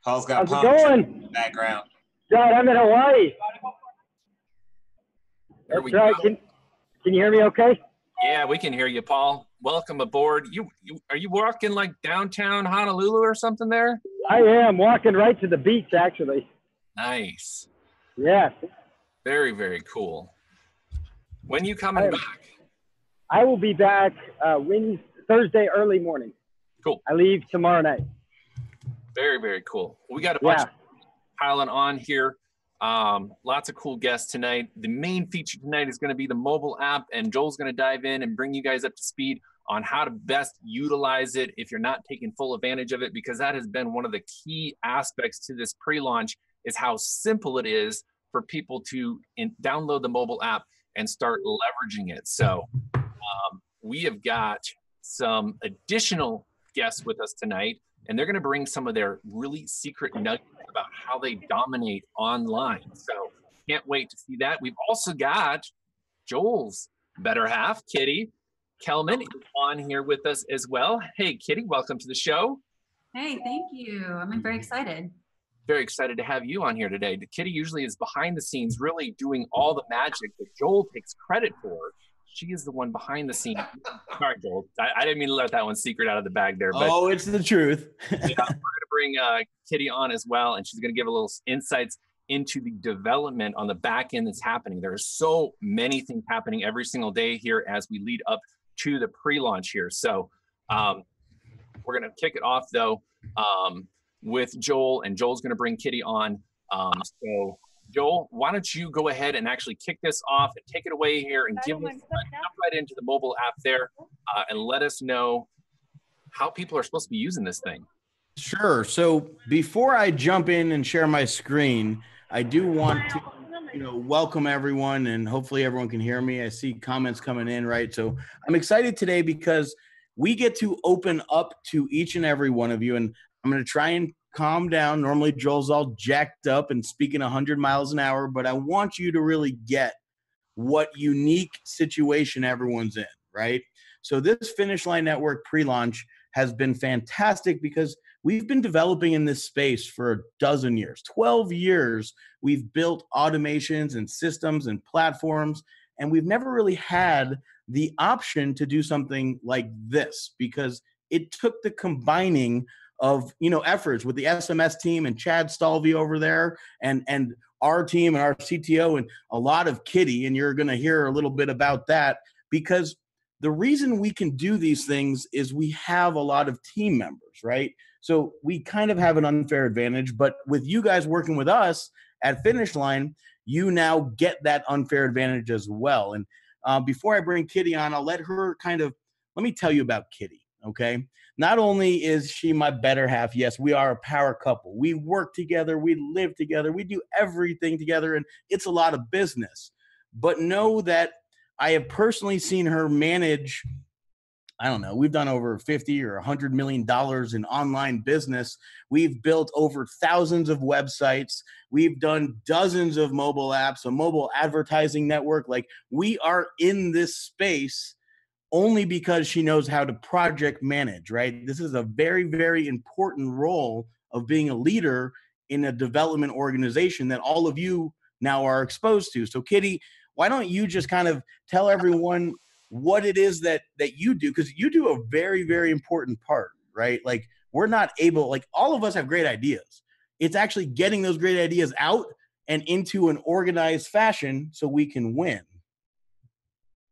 Paul's got How's it going? in the background. God, I'm in Hawaii. There we That's right. go. Can you hear me okay? Yeah, we can hear you, Paul. Welcome aboard. Are you walking like downtown Honolulu or something there? I am walking right to the beach, actually. Nice. Yes. Very, very cool. When you coming back? I will be back Thursday early morning. Cool. I leave tomorrow night. Very, very cool. We got a bunch piling on here. Lots of cool guests tonight. The main feature tonight is going to be the mobile app, and Joel's going to dive in and bring you guys up to speed on how to best utilize it if you're not taking full advantage of it, because that has been one of the key aspects to this pre-launch, is how simple it is for people to download the mobile app and start leveraging it. So we have got some additional guests with us tonight, and they're going to bring some of their really secret nuggets about how they dominate online. So can't wait to see that. We've also got Joel's better half, Kitty Kelman, on here with us as well. Hey, Kitty, welcome to the show. Hey, thank you. I'm very excited. Very excited to have you on here today. Kitty usually is behind the scenes, really doing all the magic that Joel takes credit for. She is the one behind the scenes. Sorry, Joel. I didn't mean to let that one secret out of the bag there. But, it's the truth. Yeah, we're going to bring Kitty on as well, and she's going to give a little insights into the development on the back end that's happening. There are so many things happening every single day here as we lead up to the pre-launch here. So we're going to kick it off, though, with Joel, and Joel's going to bring Kitty on. So Joel, why don't you go ahead and actually kick this off and take it away here and jump right into the mobile app there and let us know how people are supposed to be using this thing. Sure. So before I jump in and share my screen, I do want to welcome everyone, and hopefully everyone can hear me. I see comments coming in, right? So I'm excited today because we get to open up to each and every one of you, and I'm going to try and calm down. Normally Joel's all jacked up and speaking 100 miles an hour, but I want you to really get what unique situation everyone's in, right? So this Finish Line Network pre-launch has been fantastic because we've been developing in this space for a dozen years, 12 years. We've built automations and systems and platforms, and we've never really had the option to do something like this because it took the combining of efforts with the SMS team and Chad Stalvey over there and our team and our CTO and a lot of Kitty, and you're going to hear a little bit about that, because the reason we can do these things is we have a lot of team members, right? So we kind of have an unfair advantage, but with you guys working with us at Finish Line, you now get that unfair advantage as well. And before I bring Kitty on, I'll let me tell you about Kitty, okay? Not only is she my better half, yes, we are a power couple. We work together, we live together, we do everything together, and it's a lot of business. But know that I have personally seen her manage, I don't know, we've done over 50 or $100 million in online business. We've built over thousands of websites. We've done dozens of mobile apps, a mobile advertising network. Like, we are in this space only because she knows how to project manage, right? This is a very, very important role of being a leader in a development organization that all of you now are exposed to. So Kitty, why don't you just kind of tell everyone what it is that you do? Because you do a very, very important part, right? Like, we're not able, like, all of us have great ideas. It's actually getting those great ideas out and into an organized fashion so we can win.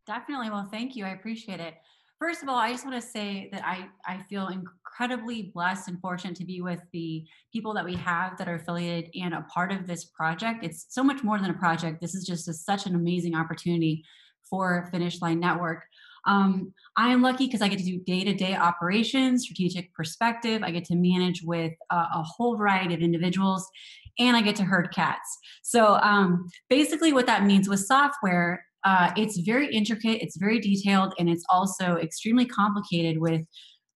Definitely. Well, thank you. I appreciate it. First of all, I just want to say that I feel incredibly blessed and fortunate to be with the people that we have that are affiliated and a part of this project. It's so much more than a project. This is just such an amazing opportunity for Finish Line Network. I am lucky because I get to do day-to-day operations, strategic perspective. I get to manage with a whole variety of individuals, and I get to herd cats. So basically what that means with software, it's very intricate, it's very detailed, and it's also extremely complicated with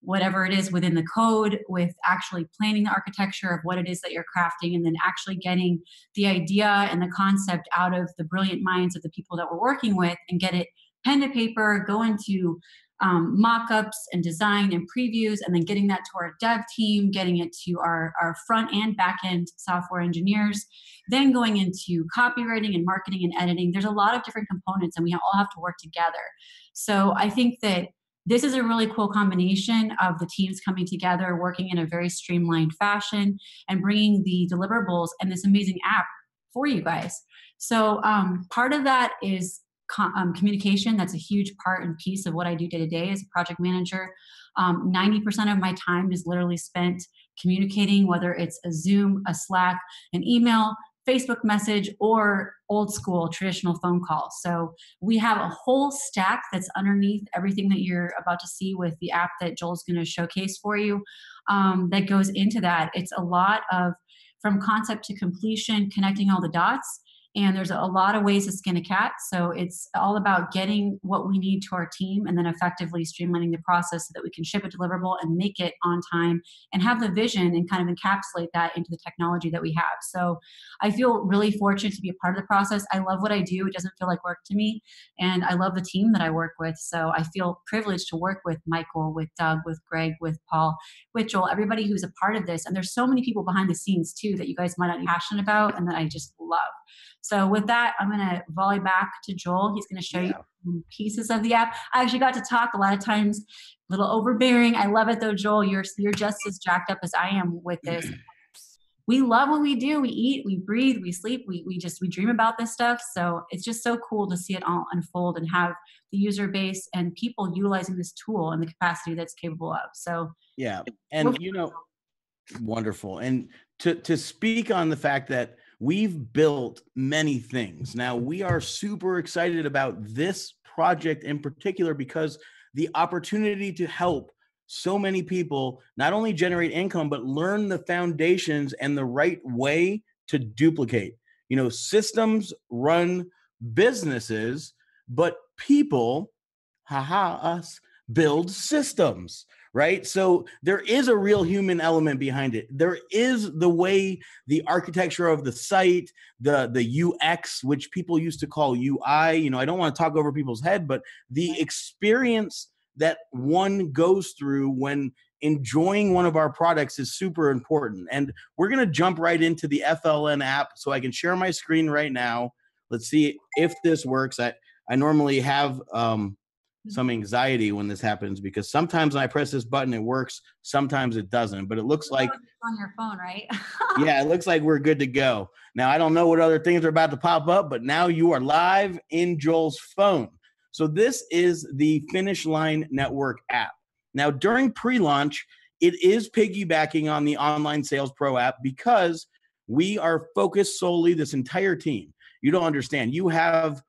whatever it is within the code, with actually planning the architecture of what it is that you're crafting, and then actually getting the idea and the concept out of the brilliant minds of the people that we're working with and get it pen to paper, go into mock-ups and design and previews, and then getting that to our dev team, getting it to our front and back end software engineers, then going into copywriting and marketing and editing. There's a lot of different components and we all have to work together. So I think that this is a really cool combination of the teams coming together, working in a very streamlined fashion and bringing the deliverables and this amazing app for you guys. So part of that is communication. That's a huge part and piece of what I do day to day as a project manager. 90% of my time is literally spent communicating, whether it's a Zoom, a Slack, an email, Facebook message, or old school traditional phone call. So we have a whole stack that's underneath everything that you're about to see with the app that Joel's going to showcase for you that goes into that. It's a lot of from concept to completion, connecting all the dots. And there's a lot of ways to skin a cat. So it's all about getting what we need to our team and then effectively streamlining the process so that we can ship a deliverable and make it on time and have the vision and kind of encapsulate that into the technology that we have. So I feel really fortunate to be a part of the process. I love what I do. It doesn't feel like work to me. And I love the team that I work with. So I feel privileged to work with Michael, with Doug, with Greg, with Paul, with Joel, everybody who's a part of this. And there's so many people behind the scenes too that you guys might not be passionate about and that I just love. So with that, I'm going to volley back to Joel. He's going to show you some pieces of the app. I actually got to talk a lot of times, a little overbearing. I love it though, Joel. You're just as jacked up as I am with this. We love what we do. We eat, we breathe, we sleep, we dream about this stuff. So it's just so cool to see it all unfold and have the user base and people utilizing this tool in the capacity that's capable of. So yeah, and wonderful. And to speak on the fact that we've built many things. Now, we are super excited about this project in particular because the opportunity to help so many people not only generate income, but learn the foundations and the right way to duplicate. Systems run businesses, but people, us, build systems. Right? So there is a real human element behind it. There is the way the architecture of the site, the UX, which people used to call UI, I don't want to talk over people's head, but the experience that one goes through when enjoying one of our products is super important. And we're going to jump right into the FLN app so I can share my screen right now. Let's see if this works. I normally have some anxiety when this happens because sometimes when I press this button, it works. Sometimes it doesn't, but it looks like it's on your phone, right? Yeah, it looks like we're good to go. Now, I don't know what other things are about to pop up, but now you are live in Joel's phone. So this is the Finish Line Network app. Now, during pre-launch, it is piggybacking on the Online Sales Pro app because we are focused solely, this entire team. You don't understand. You have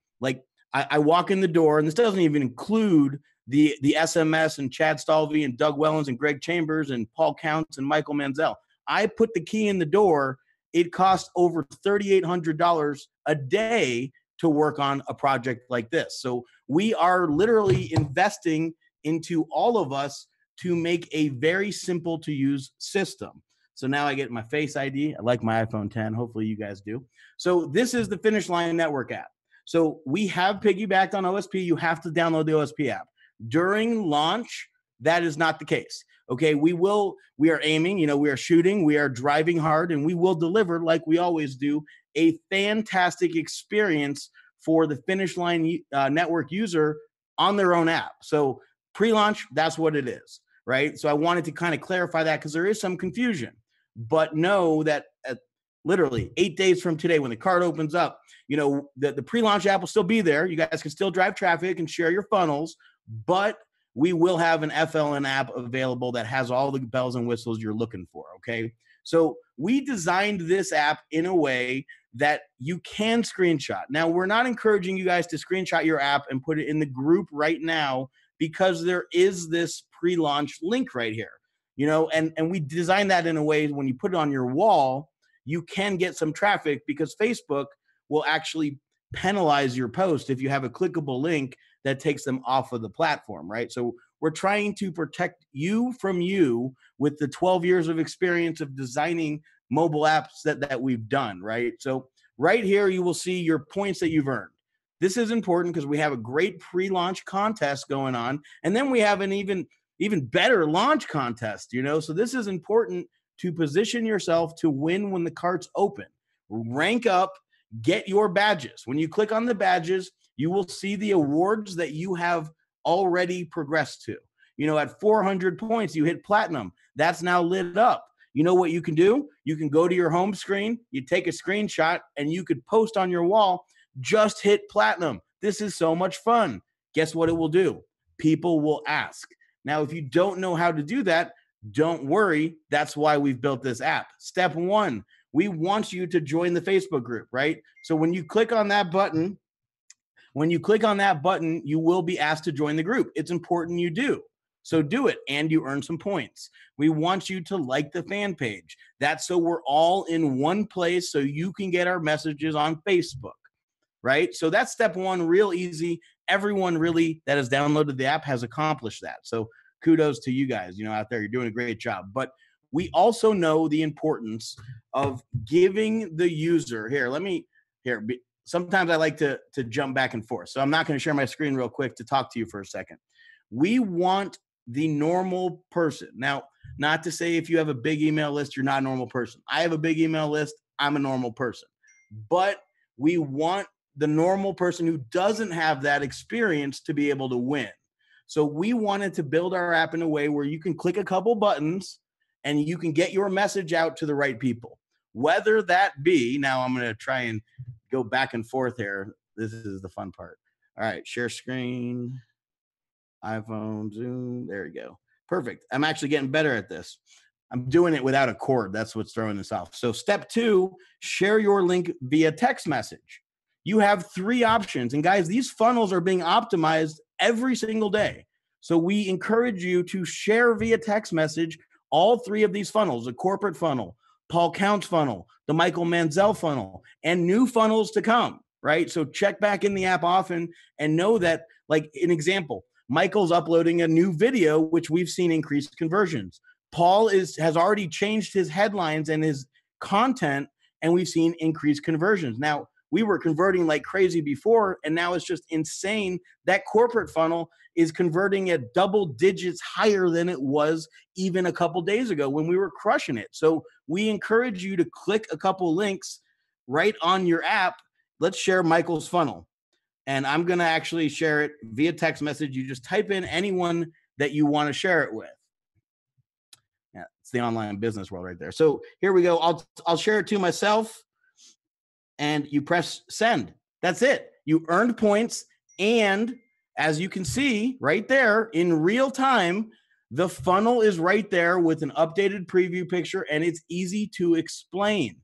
I walk in the door, and this doesn't even include the SMS and Chad Stalvey and Doug Wellens and Greg Chambers and Paul Counts and Michael Manziel. I put the key in the door. It costs over $3,800 a day to work on a project like this. So we are literally investing into all of us to make a very simple to use system. So now I get my Face ID. I like my iPhone 10. Hopefully you guys do. So this is the Finish Line Network app. So we have piggybacked on OSP. You have to download the OSP app. During launch, that is not the case. Okay, we are aiming, we are shooting, we are driving hard, and we will deliver, like we always do, a fantastic experience for the Finish Line Network user on their own app. So pre-launch, that's what it is, right? So I wanted to kind of clarify that because there is some confusion. But know that literally 8 days from today, when the card opens up, the pre-launch app will still be there. You guys can still drive traffic and share your funnels, but we will have an FLN app available that has all the bells and whistles you're looking for, okay? So we designed this app in a way that you can screenshot. Now, we're not encouraging you guys to screenshot your app and put it in the group right now because there is this pre-launch link right here, and we designed that in a way when you put it on your wall, you can get some traffic because Facebook will actually penalize your post if you have a clickable link that takes them off of the platform, right? So we're trying to protect you from you with the 12 years of experience of designing mobile apps that we've done, right? So right here, you will see your points that you've earned. This is important because we have a great pre-launch contest going on. And then we have an even better launch contest, you know? So this is important to position yourself to win when the cart's open. Rank up, get your badges. When you click on the badges, you will see the awards that you have already progressed to. You know, at 400 points, you hit platinum. That's now lit up. You know what you can do? You can go to your home screen, you take a screenshot, and you could post on your wall, just hit platinum. This is so much fun. Guess what it will do? People will ask. Now, if you don't know how to do that, don't worry. That's why we've built this app. Step one, we want you to join the Facebook group, right? So when you click on that button, you will be asked to join the group. It's important you do. So do it, and you earn some points. We want you to like the fan page. That's so we're all in one place so you can get our messages on Facebook, right? So that's step one, real easy. Everyone really that has downloaded the app has accomplished that. So kudos to you guys, you know, out there. You're doing a great job. But we also know the importance of giving the user, sometimes I like to jump back and forth. So I'm not going to share my screen real quick to talk to you for a second. We want the normal person. Now, not to say if you have a big email list, you're not a normal person. I have a big email list. I'm a normal person. But we want the normal person who doesn't have that experience to be able to win. So we wanted to build our app in a way where you can click a couple buttons and you can get your message out to the right people. Whether that be, now I'm going to try and go back and forth here. This is the fun part. All right, share screen, iPhone, Zoom. There you go. Perfect. I'm actually getting better at this. I'm doing it without a cord. That's what's throwing this off. So step two, share your link via text message. You have 3 options. And guys, these funnels are being optimized every single day. So we encourage you to share via text message all 3 of these funnels, the corporate funnel, Paul Counts funnel, the Michael Manziel funnel, and new funnels to come, right? So check back in the app often and know that, like an example, Michael's uploading a new video, which we've seen increased conversions. Paul has already changed his headlines and his content, and we've seen increased conversions. Now, we were converting like crazy before, and now it's just insane. That corporate funnel is converting at double digits higher than it was even a couple days ago when we were crushing it. So we encourage you to click a couple links right on your app. Let's share Michael's funnel. And I'm going to actually share it via text message. You just type in anyone that you want to share it with. Yeah, it's the online business world right there. So here we go. I'll share it to myself, and you press send. That's it. You earned points, and as you can see right there in real time, the funnel is right there with an updated preview picture, and it's easy to explain.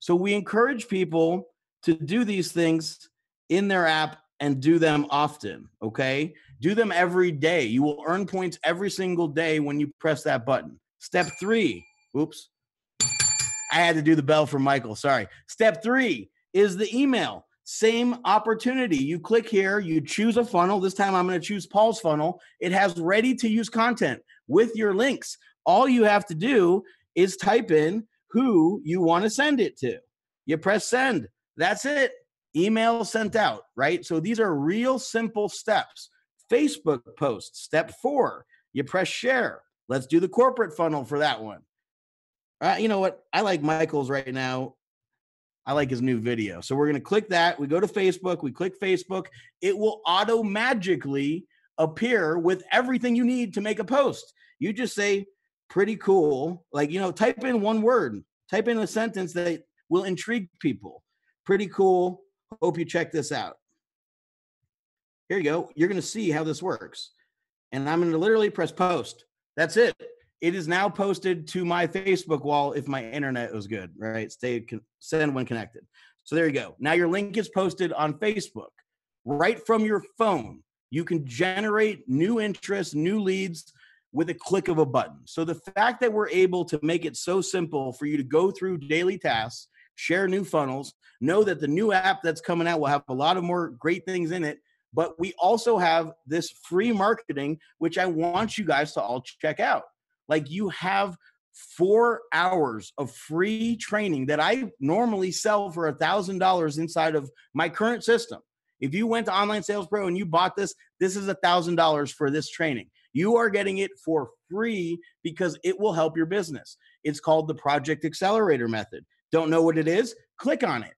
So we encourage people to do these things in their app and do them often, okay? Do them every day. You will earn points every single day when you press that button. Step 3, oops. I had to do the bell for Michael, sorry. Step 3 is the email. Same opportunity. You click here, you choose a funnel. This time I'm going to choose Paul's funnel. It has ready to use content with your links. All you have to do is type in who you want to send it to. You press send. That's it. Email sent out, right? So these are real simple steps. Facebook post, step 4, you press share. Let's do the corporate funnel for that one. You know what? I like Michael's right now. I like his new video. So we're going to click that. We go to Facebook. We click Facebook. It will auto-magically appear with everything you need to make a post. You just say, pretty cool. Like, you know, type in one word. Type in a sentence that will intrigue people. Pretty cool. Hope you check this out. Here you go. You're going to see how this works. And I'm going to literally press post. That's it. It is now posted to my Facebook wall if my internet was good, right? Send when connected. So there you go. Now your link is posted on Facebook. Right from your phone, you can generate new interests, new leads with a click of a button. So the fact that we're able to make it so simple for you to go through daily tasks, share new funnels, know that the new app that's coming out will have a lot of more great things in it, but we also have this free marketing, which I want you guys to all check out. Like, you have 4 hours of free training that I normally sell for $1,000 inside of my current system. If you went to Online Sales Pro and you bought this, this is $1,000 for this training. You are getting it for free because it will help your business. It's called the Project Accelerator Method. Don't know what it is? Click on it.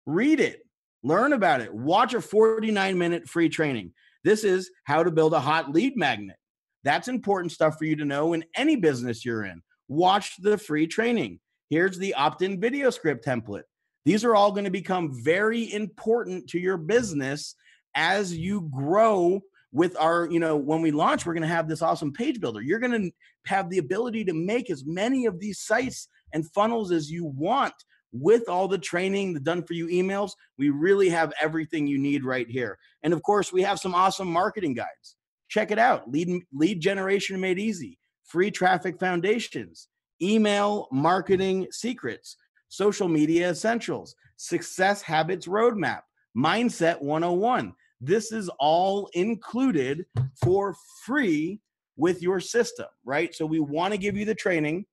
Read it. Learn about it. Watch a 49-minute free training. This is how to build a hot lead magnet. That's important stuff for you to know in any business you're in. Watch the free training. Here's the opt-in video script template. These are all going to become very important to your business as you grow with our, when we launch, we're going to have this awesome page builder. You're going to have the ability to make as many of these sites and funnels as you want with all the training, the done for you emails. We really have everything you need right here. And of course, we have some awesome marketing guides. Check it out. Lead generation made easy, free traffic foundations, email marketing secrets, social media essentials, success habits roadmap, mindset 101. This is all included for free with your system, right? So we want to give you the training,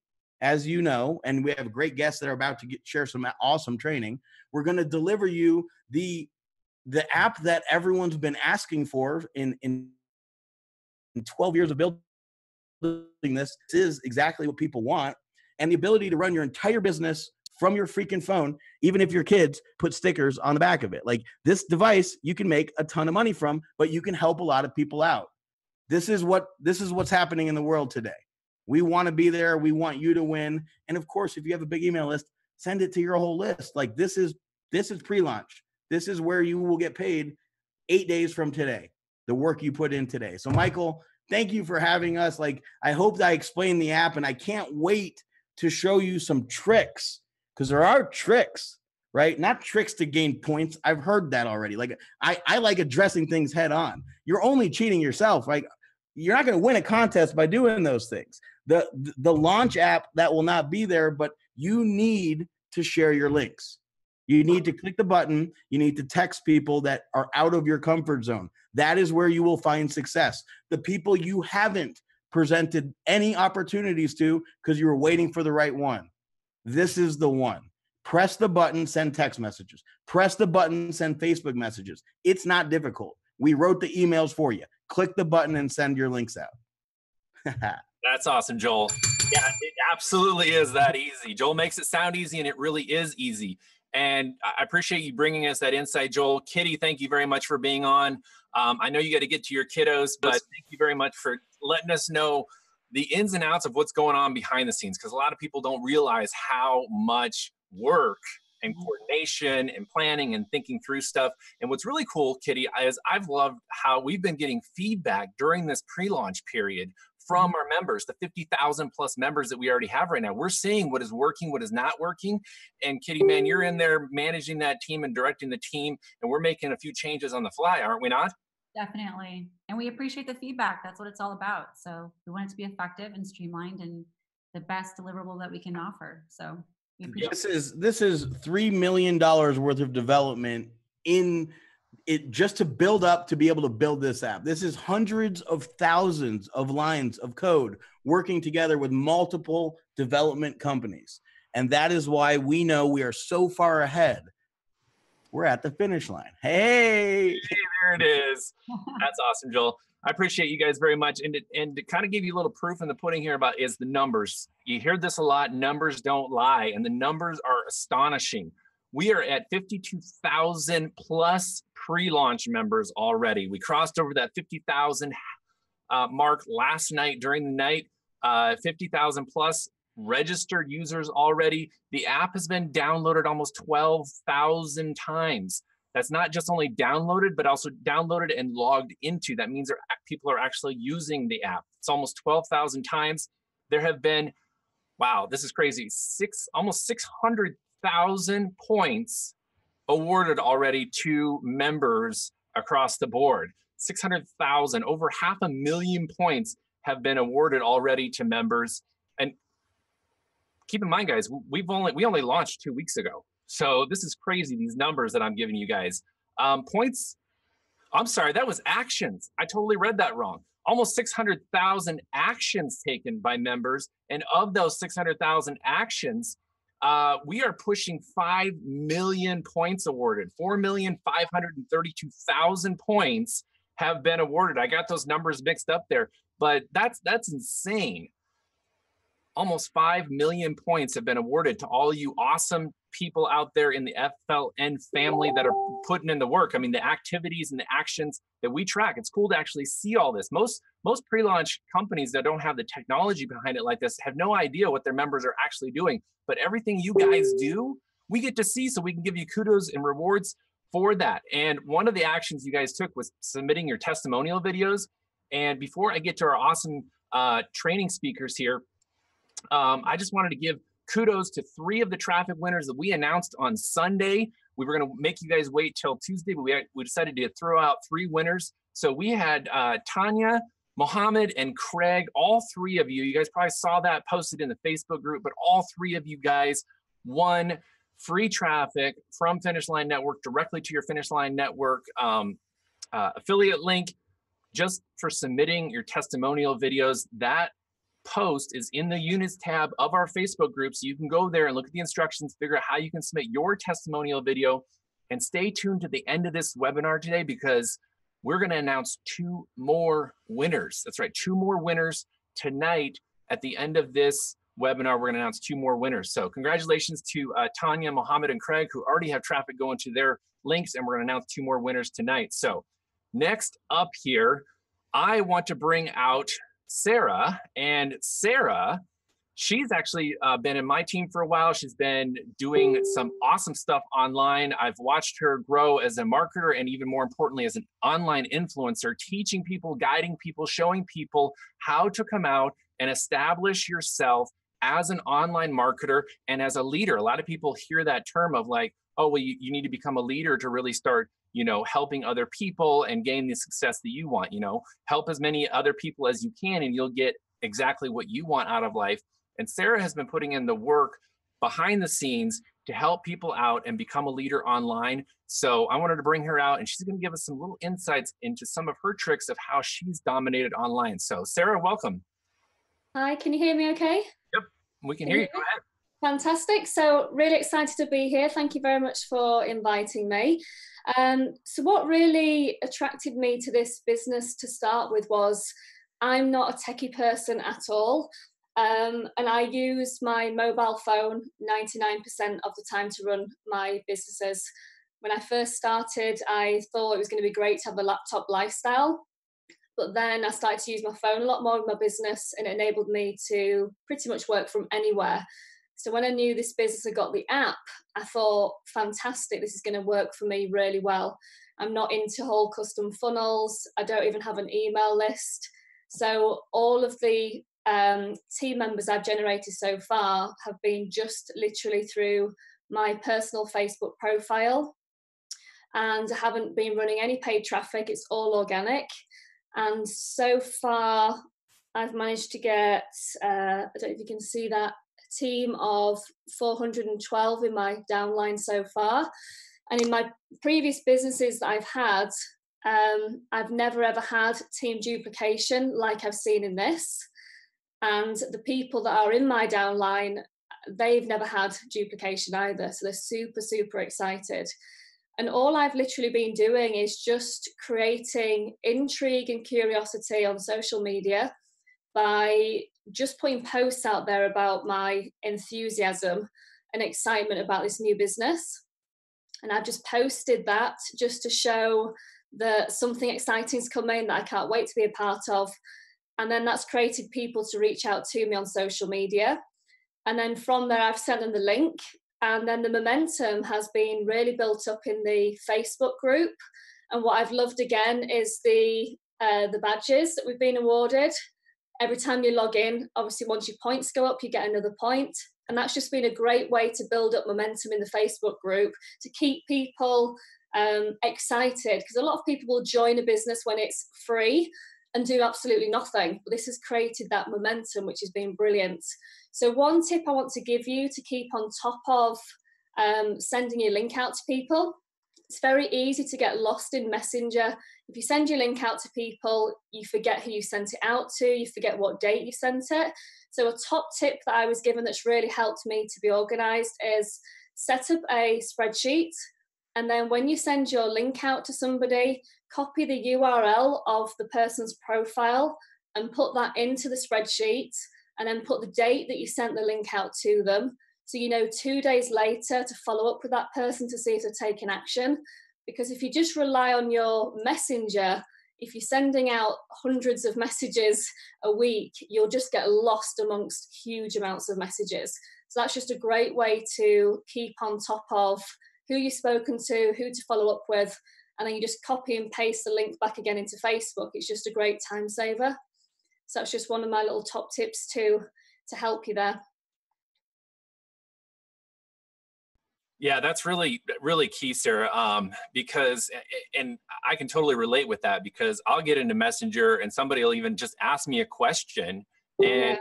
as you know, and we have great guests that are about to share some awesome training. We're going to deliver you the app that everyone's been asking for in 12 years of building this. This is exactly what people want, and the ability to run your entire business from your freaking phone, even if your kids put stickers on the back of it. Like, this device, you can make a ton of money from, but you can help a lot of people out. This is what's happening in the world today. We want to be there. We want you to win. And of course, if you have a big email list, send it to your whole list. Like, this is pre-launch. This is where you will get paid 8 days from today, the work you put in today. So Michael, thank you for having us. Like, I hope that I explained the app, and I can't wait to show you some tricks, because there are tricks, right? Not tricks to gain points. I've heard that already. Like, I like addressing things head on. You're only cheating yourself. Like, you're not going to win a contest by doing those things. The launch app, that will not be there, but you need to share your links. You need to click the button. You need to text people that are out of your comfort zone. That is where you will find success. The people you haven't presented any opportunities to because you were waiting for the right one. This is the one. Press the button, send text messages. Press the button, send Facebook messages. It's not difficult. We wrote the emails for you. Click the button and send your links out. That's awesome, Joel. Yeah, it absolutely is that easy. Joel makes it sound easy, and it really is easy. And I appreciate you bringing us that insight, Joel. Kitty, thank you very much for being on. I know you got to get to your kiddos, but thank you very much for letting us know the ins and outs of what's going on behind the scenes, because a lot of people don't realize how much work and coordination and planning and thinking through stuff. And what's really cool, Kitty, is I've loved how we've been getting feedback during this pre-launch period from our members, the 50,000 plus members that we already have right now. We're seeing what is working, what is not working. And Kitty, man, you're in there managing that team and directing the team, and we're making a few changes on the fly, aren't we not? Definitely. And we appreciate the feedback. That's what it's all about. So we want it to be effective and streamlined and the best deliverable that we can offer. So we appreciate this is $3 million worth of development in it just to build up to be able to build this app. This is hundreds of thousands of lines of code working together with multiple development companies. And that is why we know we are so far ahead. We're at the finish line. Hey, there it is. That's awesome, Joel. I appreciate you guys very much. And to kind of give you a little proof in the pudding here about is the numbers. You hear this a lot. Numbers don't lie. And the numbers are astonishing. We are at 52,000 plus pre-launch members already. We crossed over that 50,000 mark last night during the night. 50,000 plus registered users already. The app has been downloaded almost 12,000 times. That's not just only downloaded, but also downloaded and logged into. That means people are actually using the app. It's almost 12,000 times. There have been, wow, this is crazy, almost 600,000 points awarded already to members across the board. 600,000, over 500,000 points have been awarded already to members. And keep in mind, guys, we only launched 2 weeks ago. So this is crazy, these numbers that I'm giving you guys. Points, I'm sorry, that was actions. I totally read that wrong. Almost 600,000 actions taken by members. And of those 600,000 actions, we are pushing 5 million points awarded. 4,532,000 points have been awarded. I got those numbers mixed up there, but that's insane. Almost 5 million points have been awarded to all you awesome people out there in the FLN family that are putting in the work. I mean, the activities and the actions that we track, it's cool to actually see all this. Most pre-launch companies that don't have the technology behind it like this have no idea what their members are actually doing. But everything you guys do, we get to see, so we can give you kudos and rewards for that. And one of the actions you guys took was submitting your testimonial videos. And before I get to our awesome training speakers here, I just wanted to give kudos to 3 of the traffic winners that we announced on Sunday. We were going to make you guys wait till Tuesday, but we decided to throw out 3 winners. So we had Tanya, Mohammed, and Craig, all 3 of you. You guys probably saw that posted in the Facebook group, but all 3 of you guys won free traffic from Finish Line Network directly to your Finish Line Network affiliate link just for submitting your testimonial videos. That post is in the units tab of our Facebook group, so you can go there and look at the instructions, figure out how you can submit your testimonial video, and stay tuned to the end of this webinar today, because we're going to announce 2 more winners. That's right, 2 more winners tonight. At the end of this webinar, we're going to announce 2 more winners. So congratulations to Tanya, Mohammed, and Craig, who already have traffic going to their links, and we're going to announce 2 more winners tonight. So next up here, I want to bring out Sarah. And Sarah, she's actually been in my team for a while. She's been doing some awesome stuff online. I've watched her grow as a marketer, and even more importantly, as an online influencer, teaching people, guiding people, showing people how to come out and establish yourself as an online marketer and as a leader. A lot of people hear that term of like, oh, well, you need to become a leader to really start, you know, helping other people and gain the success that you want. You know, help as many other people as you can, and you'll get exactly what you want out of life. And Sarah has been putting in the work behind the scenes to help people out and become a leader online. So I wanted to bring her out, and she's going to give us some little insights into some of her tricks of how she's dominated online. So Sarah, welcome. Hi, can you hear me okay? Yep, we can hear you. Go ahead. Fantastic. So really excited to be here. Thank you very much for inviting me. So what really attracted me to this business to start with was I'm not a techie person at all. And I use my mobile phone 99% of the time to run my businesses. When I first started, I thought it was going to be great to have a laptop lifestyle. But then I started to use my phone a lot more in my business, and it enabled me to pretty much work from anywhere. So when I knew this business had got the app, I thought, fantastic, this is going to work for me really well. I'm not into whole custom funnels. I don't even have an email list. So all of the team members I've generated so far have been just literally through my personal Facebook profile. And I haven't been running any paid traffic. It's all organic. And so far, I've managed to get, I don't know if you can see that, team of 412 in my downline so far. And in my previous businesses that I've had, I've never ever had team duplication like I've seen in this. And the people that are in my downline, they've never had duplication either. So they're super, super excited. And all I've literally been doing is just creating intrigue and curiosity on social media by just putting posts out there about my enthusiasm and excitement about this new business. And I've just posted that just to show that something exciting is coming that I can't wait to be a part of. And then that's created people to reach out to me on social media. And then from there, I've sent them the link. And then the momentum has been really built up in the Facebook group. And what I've loved again is the badges that we've been awarded. Every time you log in, obviously once your points go up, you get another point. And that's just been a great way to build up momentum in the Facebook group to keep people excited, because a lot of people will join a business when it's free and do absolutely nothing. But this has created that momentum, which has been brilliant. So one tip I want to give you to keep on top of sending your link out to people, it's very easy to get lost in Messenger. If you send your link out to people, you forget who you sent it out to, you forget what date you sent it. So a top tip that I was given that's really helped me to be organized is set up a spreadsheet. And then when you send your link out to somebody, copy the URL of the person's profile and put that into the spreadsheet, and then put the date that you sent the link out to them. So you know 2 days later to follow up with that person to see if they're taking action. Because if you just rely on your messenger, if you're sending out hundreds of messages a week, you'll just get lost amongst huge amounts of messages. So that's just a great way to keep on top of who you've spoken to, who to follow up with, and then you just copy and paste the link back again into Facebook. It's just a great time saver. So that's just one of my little top tips to help you there. Yeah, that's really, really key, Sarah, because, and I can totally relate with that, because I'll get into Messenger and somebody will even just ask me a question, and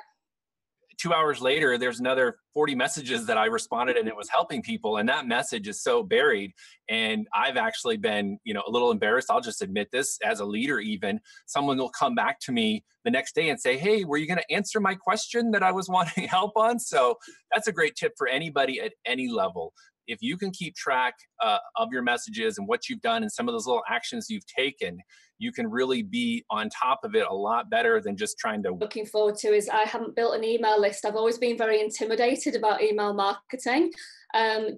2 hours later, there's another 40 messages that I responded and it was helping people. And that message is so buried. And I've actually been, you know, a little embarrassed. I'll just admit this as a leader, even someone will come back to me the next day and say, hey, were you going to answer my question that I was wanting help on? So that's a great tip for anybody at any level. If you can keep track of your messages and what you've done and some of those little actions you've taken, you can really be on top of it a lot better than just trying to. Looking forward to is I haven't built an email list. I've always been very intimidated about email marketing,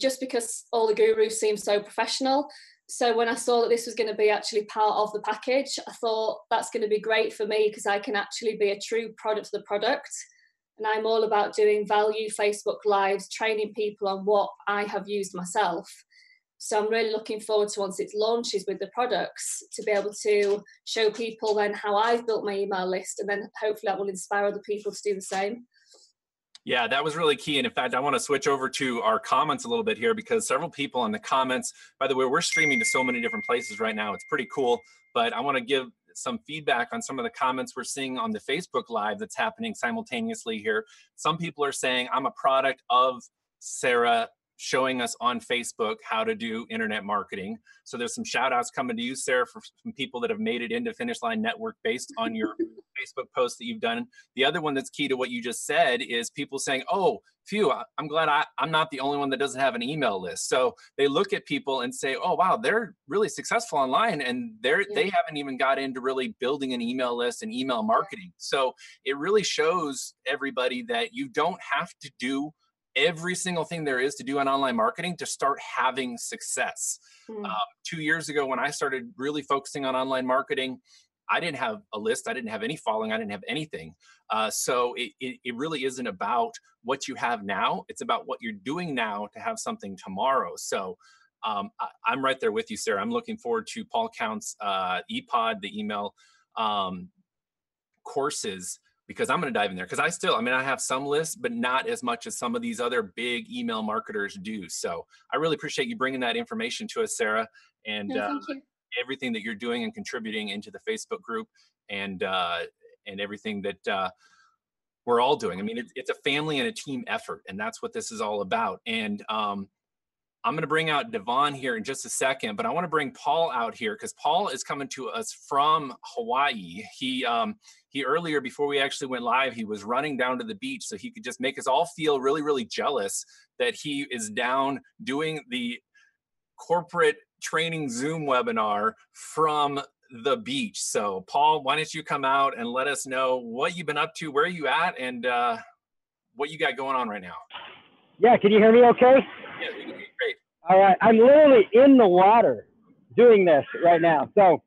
just because all the gurus seem so professional. So when I saw that this was going to be actually part of the package, I thought that's going to be great for me because I can actually be a true product of the product. And I'm all about doing value Facebook Lives, training people on what I have used myself. So I'm really looking forward to, once it launches with the products, to be able to show people then how I've built my email list, and then hopefully that will inspire other people to do the same. Yeah, that was really key. And in fact, I want to switch over to our comments a little bit here, because several people in the comments, by the way, we're streaming to so many different places right now. It's pretty cool. But I want to give some feedback on some of the comments we're seeing on the Facebook Live that's happening simultaneously here. Some people are saying, I'm a product of Sarah showing us on Facebook how to do internet marketing. So there's some shout outs coming to you, Sarah, for some people that have made it into Finish Line Network based on your Facebook post that you've done. The other one that's key to what you just said is people saying, oh, phew, I'm glad I'm not the only one that doesn't have an email list. So they look at people and say, oh, wow, they're really successful online, and they haven't even got into really building an email list and email marketing. So it really shows everybody that you don't have to do every single thing there is to do on online marketing to start having success. 2 years ago, when I started really focusing on online marketing, I didn't have a list. I didn't have any following. I didn't have anything. So it really isn't about what you have now. It's about what you're doing now to have something tomorrow. So I'm right there with you, Sarah. I'm looking forward to Paul Count's ePod, the email courses, because I'm going to dive in there, because I have some lists, but not as much as some of these other big email marketers do. So I really appreciate you bringing that information to us, Sarah, and everything that you're doing and contributing into the Facebook group, and everything that we're all doing. I mean, it's a family and a team effort, and that's what this is all about. And I'm going to bring out Devon here in just a second, but I want to bring Paul out here because Paul is coming to us from Hawaii. He earlier, before we actually went live, he was running down to the beach so he could just make us all feel really, really jealous that he is down doing the corporate training Zoom webinar from the beach. So Paul, why don't you come out and let us know what you've been up to, where you at, and what you got going on right now. Yeah, can you hear me okay? Yeah, we can hear you great. All right, I'm literally in the water doing this right now. So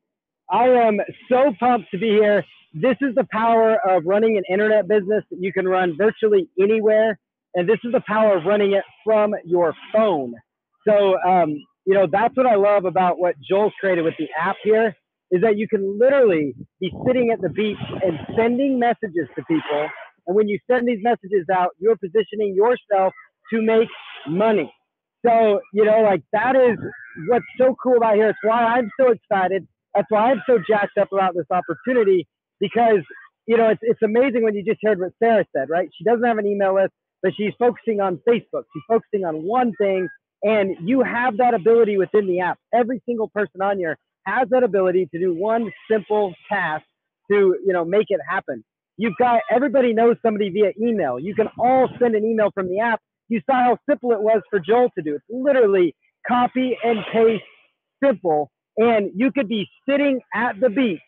I am so pumped to be here. This is the power of running an internet business that you can run virtually anywhere. And this is the power of running it from your phone. So, you know, that's what I love about what Joel's created with the app here, is that you can literally be sitting at the beach and sending messages to people. And when you send these messages out, you're positioning yourself to make money. So, you know, like, that is what's so cool about here. It's why I'm so excited. That's why I'm so jacked up about this opportunity, because, you know, it's amazing when you just heard what Sarah said, right? She doesn't have an email list, but she's focusing on Facebook. She's focusing on one thing, and you have that ability within the app. Every single person on here has that ability to do one simple task to, you know, make it happen. You've got, everybody knows somebody via email. You can all send an email from the app. You saw how simple it was for Joel to do. It's literally copy and paste, simple. And you could be sitting at the beach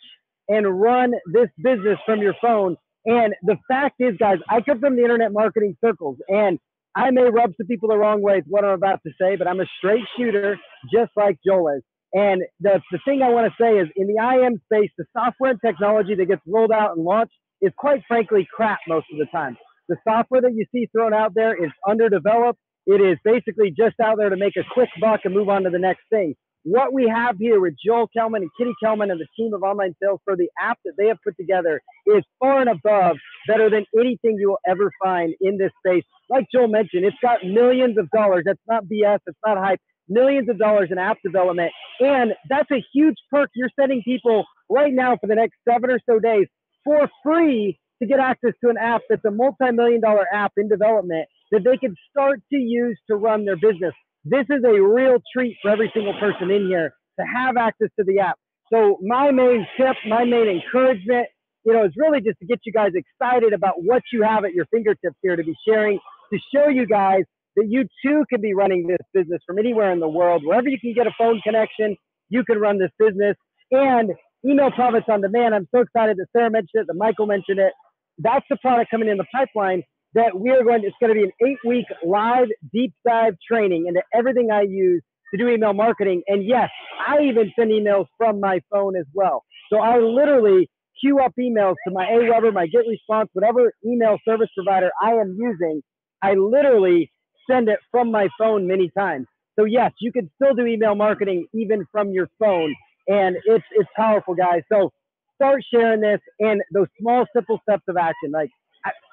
and run this business from your phone. And the fact is, guys, I come from the internet marketing circles, and I may rub some people the wrong way with what I'm about to say, but I'm a straight shooter, just like Joel is. And the thing I want to say is, in the IM space, the software and technology that gets rolled out and launched is quite frankly crap most of the time. The software that you see thrown out there is underdeveloped. It is basically just out there to make a quick buck and move on to the next thing. What we have here with Joel Kelman and Kitty Kelman and the team of Online Sales Pro, the app that they have put together is far and above better than anything you will ever find in this space. Like Joel mentioned, it's got millions of dollars. That's not BS. It's not hype. Millions of dollars in app development. And that's a huge perk. You're sending people right now for the next 7 or so days for free to get access to an app that's a multi-million-dollar app in development that they can start to use to run their business. This is a real treat for every single person in here to have access to the app. So my main tip, my main encouragement, is really just to get you guys excited about what you have at your fingertips here to be sharing, to show you guys that you too can be running this business from anywhere in the world. Wherever you can get a phone connection, you can run this business. And email profits on demand, I'm so excited that Sarah mentioned it, that Michael mentioned it. That's the product coming in the pipeline that it's going to be an 8-week live deep dive training into everything I use to do email marketing. And yes, I even send emails from my phone as well. So I literally queue up emails to my Aweber, my GetResponse, whatever email service provider I am using. I literally send it from my phone many times. So yes, you can still do email marketing even from your phone. And it's powerful, guys. So start sharing this and those small, simple steps of action. Like,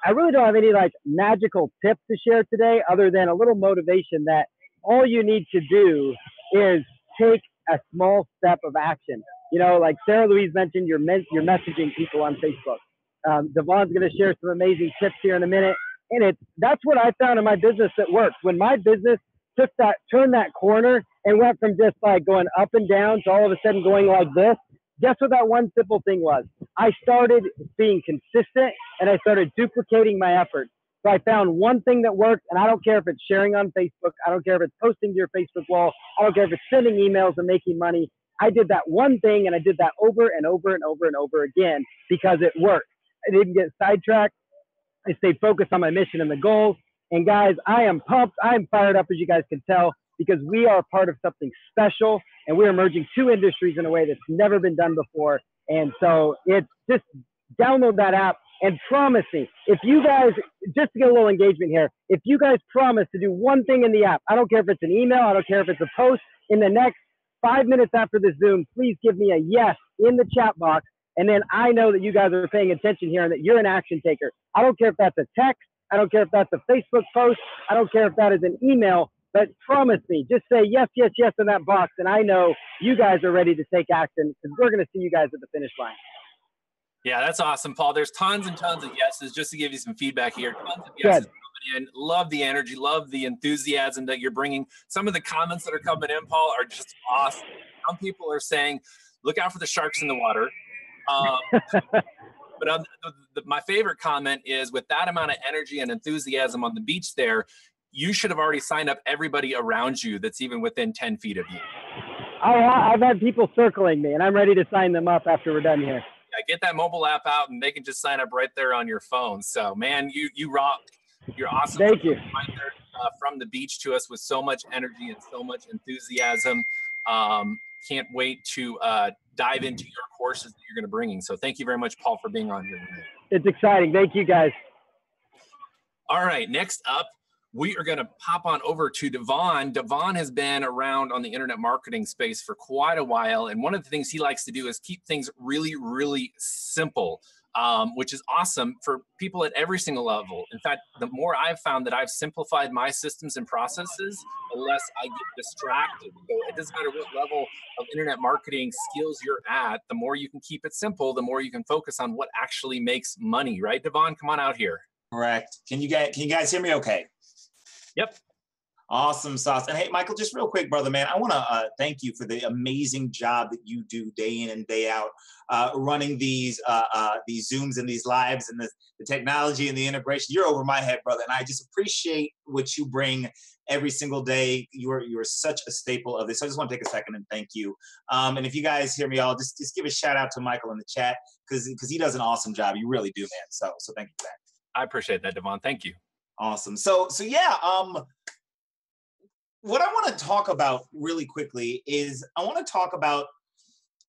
I really don't have any magical tips to share today other than a little motivation that all you need to do is take a small step of action. Like Sarah Louise mentioned, you're messaging people on Facebook. Devon's going to share some amazing tips here in a minute. And that's what I found in my business that works. When my business turned that corner and went from just going up and down to all of a sudden going like this, guess what that one simple thing was? I started being consistent and I started duplicating my efforts. So I found one thing that worked, and I don't care if it's sharing on Facebook. I don't care if it's posting to your Facebook wall. I don't care if it's sending emails and making money. I did that one thing, and I did that over and over and over and over again because it worked. I didn't get sidetracked. I stayed focused on my mission and the goals. And guys, I am pumped. I am fired up, as you guys can tell, because we are part of something special, and we're merging two industries in a way that's never been done before. And so it's just download that app and promise me, if you guys, just to get a little engagement here, if you guys promise to do one thing in the app, I don't care if it's an email, I don't care if it's a post, in the next 5 minutes after this Zoom, please give me a yes in the chat box. And then I know that you guys are paying attention here and that you're an action taker. I don't care if that's a text. I don't care if that's a Facebook post. I don't care if that is an email, but promise me, just say yes, yes, yes in that box. And I know you guys are ready to take action because we're going to see you guys at the finish line. Yeah, that's awesome, Paul. There's tons and tons of yeses. Just to give you some feedback here, tons of yeses coming in. Love the energy, love the enthusiasm that you're bringing. Some of the comments that are coming in, Paul, are just awesome. Some people are saying, look out for the sharks in the water. But on my favorite comment is, with that amount of energy and enthusiasm on the beach there, you should have already signed up everybody around you that's even within 10 feet of you. I've had people circling me, and I'm ready to sign them up after we're done here. Yeah, get that mobile app out, and they can just sign up right there on your phone. So, man, you rock. You're awesome. Thank you. Right there, from the beach to us with so much energy and so much enthusiasm. Can't wait to dive into your courses that you're going to bring. So thank you very much, Paul, for being on here today. It's exciting. Thank you, guys. All right, next up, we are going to pop on over to Devon. Devon has been around on the internet marketing space for quite a while. And one of the things he likes to do is keep things really, really simple, which is awesome for people at every single level. In fact, the more I've found that I've simplified my systems and processes, the less I get distracted. So it doesn't matter what level of internet marketing skills you're at, the more you can keep it simple, the more you can focus on what actually makes money, right? Devon, come on out here. Correct. Can you guys hear me okay? Yep. Awesome sauce. And hey, Michael, just real quick, brother, man, I want to thank you for the amazing job that you do day in and day out, running these Zooms and these lives and the technology and the integration. You're over my head, brother. And I just appreciate what you bring every single day. You are such a staple of this. So I just want to take a second and thank you. And if you guys hear me, I'll just give a shout out to Michael in the chat because he does an awesome job. You really do, man. So thank you for that. I appreciate that, Devon. Thank you. Awesome. So yeah, what I want to talk about really quickly is I want to talk about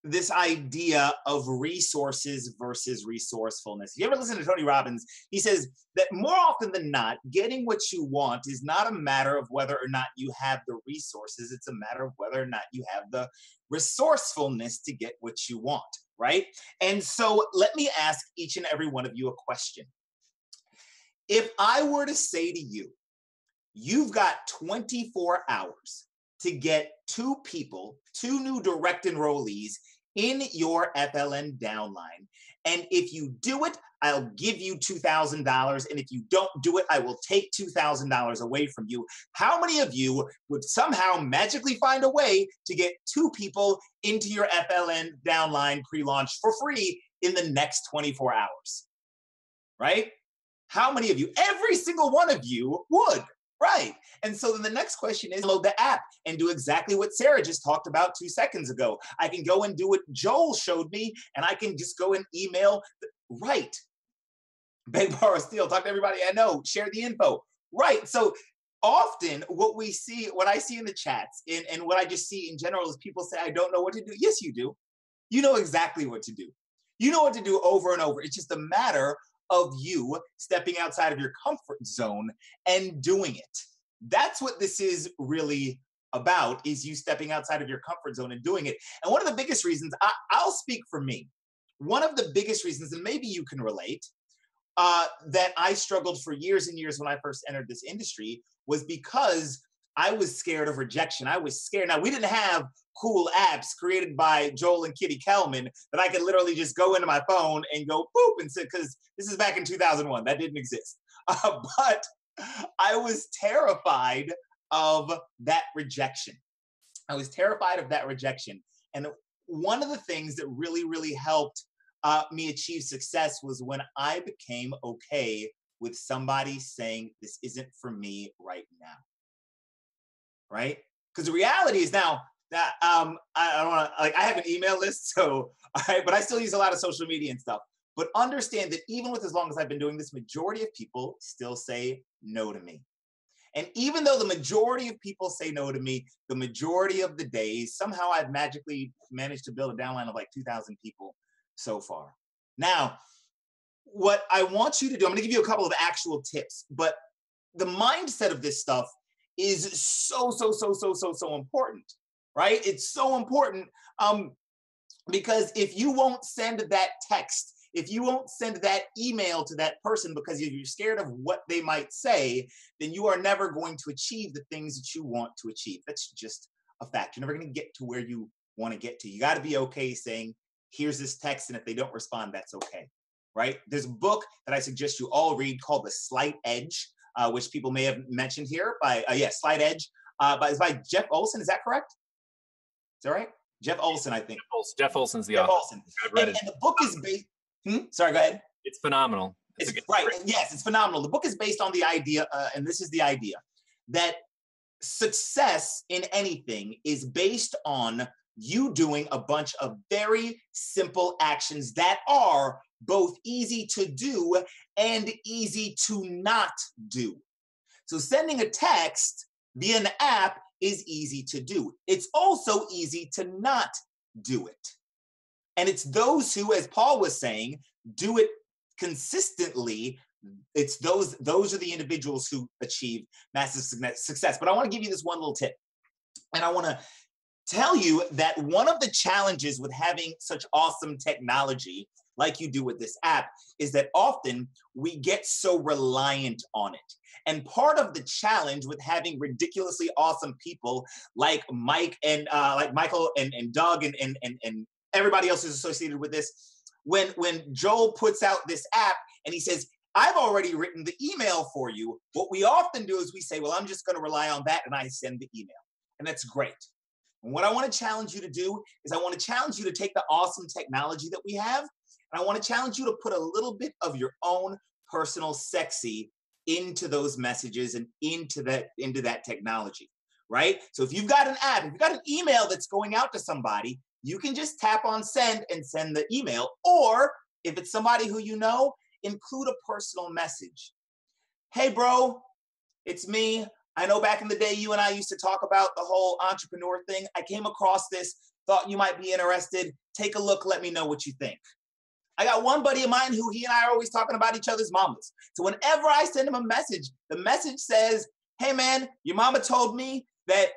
this idea of resources versus resourcefulness. If you ever listen to Tony Robbins, he says that more often than not, getting what you want is not a matter of whether or not you have the resources. It's a matter of whether or not you have the resourcefulness to get what you want, right? And so let me ask each and every one of you a question. If I were to say to you, you've got 24 hours to get two new direct enrollees in your FLN downline. And if you do it, I'll give you $2,000. And if you don't do it, I will take $2,000 away from you. How many of you would somehow magically find a way to get two people into your FLN downline pre-launch for free in the next 24 hours? Right? How many of you? Every single one of you would. Right. And so then the next question is load the app and do exactly what Sarah just talked about 2 seconds ago. I can go and do what Joel showed me, and I can just go and email. Right. Beg, borrow, steal. Talk to everybody I know. Share the info. Right. So often what I see in the chats and what I just see in general is people say, I don't know what to do. Yes, you do. You know exactly what to do. You know what to do over and over. It's just a matter of you stepping outside of your comfort zone and doing it. That's what this is really about, is you stepping outside of your comfort zone and doing it. And one of the biggest reasons, I'll speak for me, one of the biggest reasons, and maybe you can relate, that I struggled for years and years when I first entered this industry was because I was scared of rejection. I was scared. Now, we didn't have cool apps created by Joel and Kitty Kelman that I could literally just go into my phone and go boop and say, because this is back in 2001. That didn't exist. But I was terrified of that rejection. I was terrified of that rejection. And one of the things that really, really helped me achieve success was when I became okay with somebody saying, this isn't for me right now. Right? Because the reality is now that I don't want to, like, I have an email list, so but I still use a lot of social media and stuff. But understand that even with as long as I've been doing this, majority of people still say no to me. And even though the majority of people say no to me, the majority of the days, somehow I've magically managed to build a downline of like 2,000 people so far. Now, what I want you to do, I'm going to give you a couple of actual tips, but the mindset of this stuff is so important, right? It's so important because if you won't send that text, if you won't send that email to that person because you're scared of what they might say, then you are never going to achieve the things that you want to achieve. That's just a fact. You're never going to get to where you want to get to. You got to be okay saying, here's this text, and if they don't respond, that's okay, right? There's a book that I suggest you all read called The Slight Edge, which people may have mentioned here by, Slight Edge, it's by Jeff Olson. Is that correct? Is that right? Jeff Olson, I think. Jeff Olson's the author. Olson. I've read it. And the book is based, sorry, go ahead. It's phenomenal. It's right. Yes, it's phenomenal. The book is based on the idea, and this is the idea, that success in anything is based on you doing a bunch of very simple actions that are both easy to do and easy to not do. So sending a text via an app is easy to do. It's also easy to not do it. And it's those who, as Paul was saying, do it consistently. It's those are the individuals who achieve massive success. But I want to give you this one little tip. And I want to tell you that one of the challenges with having such awesome technology like you do with this app is that often we get so reliant on it. And part of the challenge with having ridiculously awesome people like Mike and like Michael and Doug and everybody else who's associated with this, when Joel puts out this app and he says, I've already written the email for you. What we often do is we say, well, I'm just going to rely on that, and I send the email. And that's great. And what I want to challenge you to do is I want to challenge you to take the awesome technology that we have, and I want to challenge you to put a little bit of your own personal sexy into those messages and into that technology, right? So if you've got an app, if you've got an email that's going out to somebody, you can just tap on send and send the email. Or if it's somebody who you know, include a personal message. Hey, bro, it's me. I know back in the day, you and I used to talk about the whole entrepreneur thing. I came across this, thought you might be interested. Take a look. Let me know what you think. I got one buddy of mine who he and I are always talking about each other's mamas. So whenever I send him a message, the message says, hey, man, your mama told me that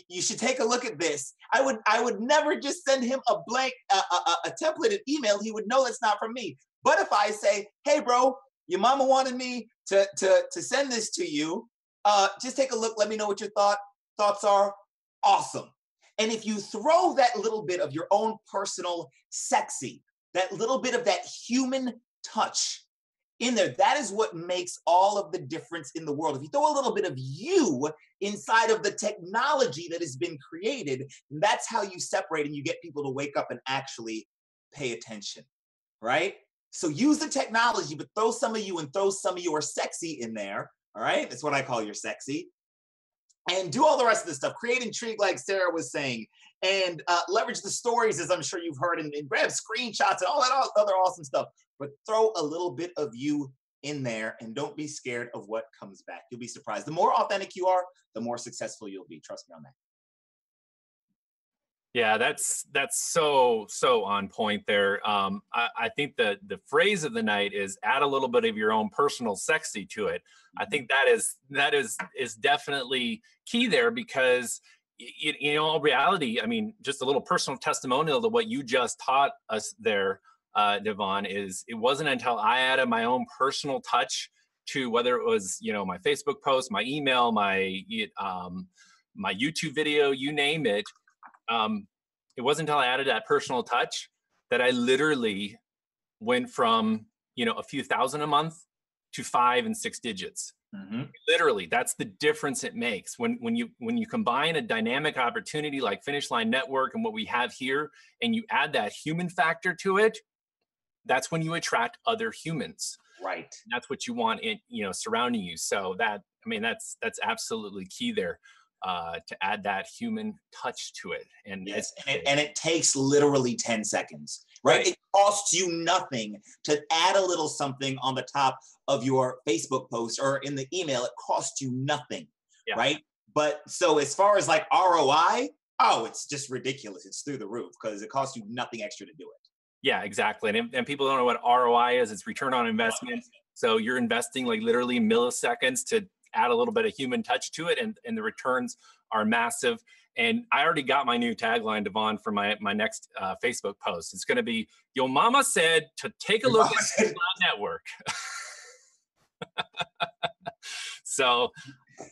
you should take a look at this. I would never just send him a blank, a templated email. He would know that's not from me. But if I say, hey, bro, your mama wanted me to send this to you, just take a look. Let me know what your thoughts are. Awesome. And if you throw that little bit of your own personal sexy, that little bit of that human touch in there, that is what makes all of the difference in the world. If you throw a little bit of you inside of the technology that has been created, that's how you separate and you get people to wake up and actually pay attention, right? So use the technology, but throw some of you and throw some of your sexy in there, all right? That's what I call your sexy. And do all the rest of this stuff. Create intrigue, like Sarah was saying, and leverage the stories, as I'm sure you've heard, and grab screenshots and all that other awesome stuff. But throw a little bit of you in there, and don't be scared of what comes back. You'll be surprised. The more authentic you are, the more successful you'll be. Trust me on that. Yeah, that's so on point there. I think the phrase of the night is add a little bit of your own personal sexy to it. I think that is definitely key there, because in all reality, I mean, just a little personal testimonial to what you just taught us there, Devon, is it wasn't until I added my own personal touch to, whether it was, you know, my Facebook post, my email, my YouTube video, you name it. It wasn't until I added that personal touch that I literally went from, you know, a few thousand a month to 5 and 6 digits. Mm-hmm. Literally, that's the difference it makes when you combine a dynamic opportunity like Finish Line Network and what we have here, and you add that human factor to it. That's when you attract other humans. Right. And that's what you want in, you know, surrounding you. So that, I mean, that's absolutely key there. To add that human touch to it. And yes, and it takes literally 10 seconds, right? It costs you nothing to add a little something on the top of your Facebook post or in the email. It costs you nothing, right? But so as far as like ROI, oh, it's just ridiculous. It's through the roof because it costs you nothing extra to do it. Yeah, exactly. And people don't know what ROI is. It's return on investment. So you're investing like literally milliseconds to add a little bit of human touch to it, and the returns are massive. And I already got my new tagline, Devon, for my next Facebook post. It's going to be, "Yo mama said to take a look at Finish Line Network." So,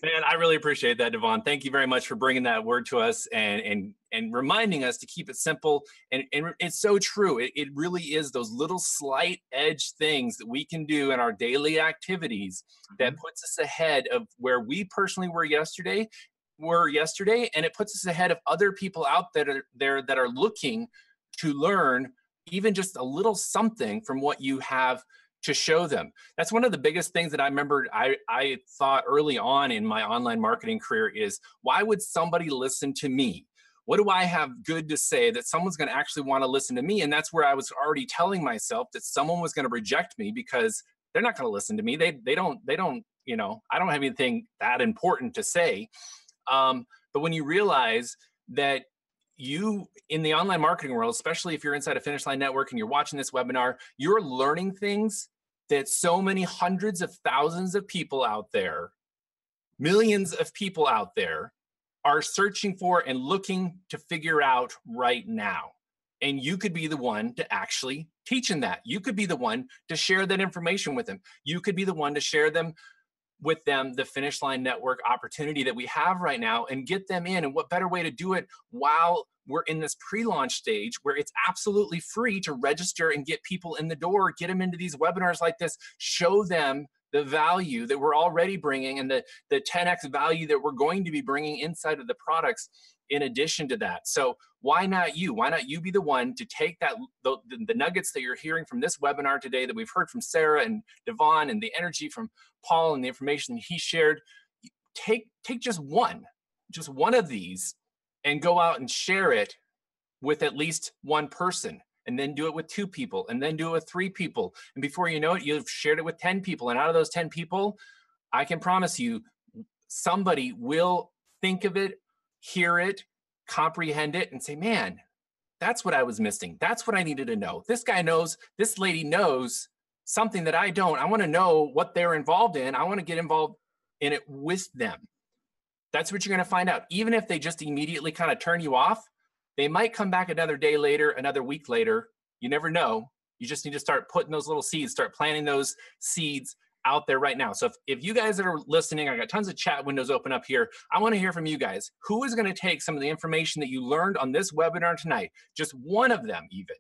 man, I really appreciate that, Devon. Thank you very much for bringing that word to us and reminding us to keep it simple. And it's so true. It really is those little slight edge things that we can do in our daily activities that puts us ahead of where we personally were yesterday, and it puts us ahead of other people out there that are looking to learn even just a little something from what you have to show them. That's one of the biggest things that I remember I thought early on in my online marketing career is, why would somebody listen to me? What do I have good to say that someone's going to actually want to listen to me? And that's where I was already telling myself that someone was going to reject me because they're not going to listen to me. They don't, you know, I don't have anything that important to say. But when you realize that you, in the online marketing world, especially if you're inside a Finish Line Network and you're watching this webinar, you're learning things that so many hundreds of thousands of people out there, millions of people out there are searching for and looking to figure out right now. And you could be the one to actually teach them that. You could be the one to share that information with them. You could be the one to share them with them the Finish Line Network opportunity that we have right now and get them in. And what better way to do it while we're in this pre-launch stage where it's absolutely free to register and get people in the door, get them into these webinars like this, show them the value that we're already bringing and the 10x value that we're going to be bringing inside of the products in addition to that. So why not you? Why not you be the one to take that the nuggets that you're hearing from this webinar today, that we've heard from Sarah and Devon, and the energy from Paul and the information that he shared? Take just one of these and go out and share it with at least one person, and then do it with 2 people, and then do it with 3 people. And before you know it, you've shared it with 10 people. And out of those 10 people, I can promise you, somebody will think of it, hear it, comprehend it, and say, man, that's what I was missing. That's what I needed to know. This guy knows, this lady knows something that I don't. I want to know what they're involved in. I want to get involved in it with them. That's what you're going to find out. Even if they just immediately kind of turn you off, they might come back another day later, another week later. You never know. You just need to start putting those little seeds, start planting those seeds out there right now. So if you guys that are listening, I got tons of chat windows open up here. I want to hear from you guys. Who is going to take some of the information that you learned on this webinar tonight, just one of them even?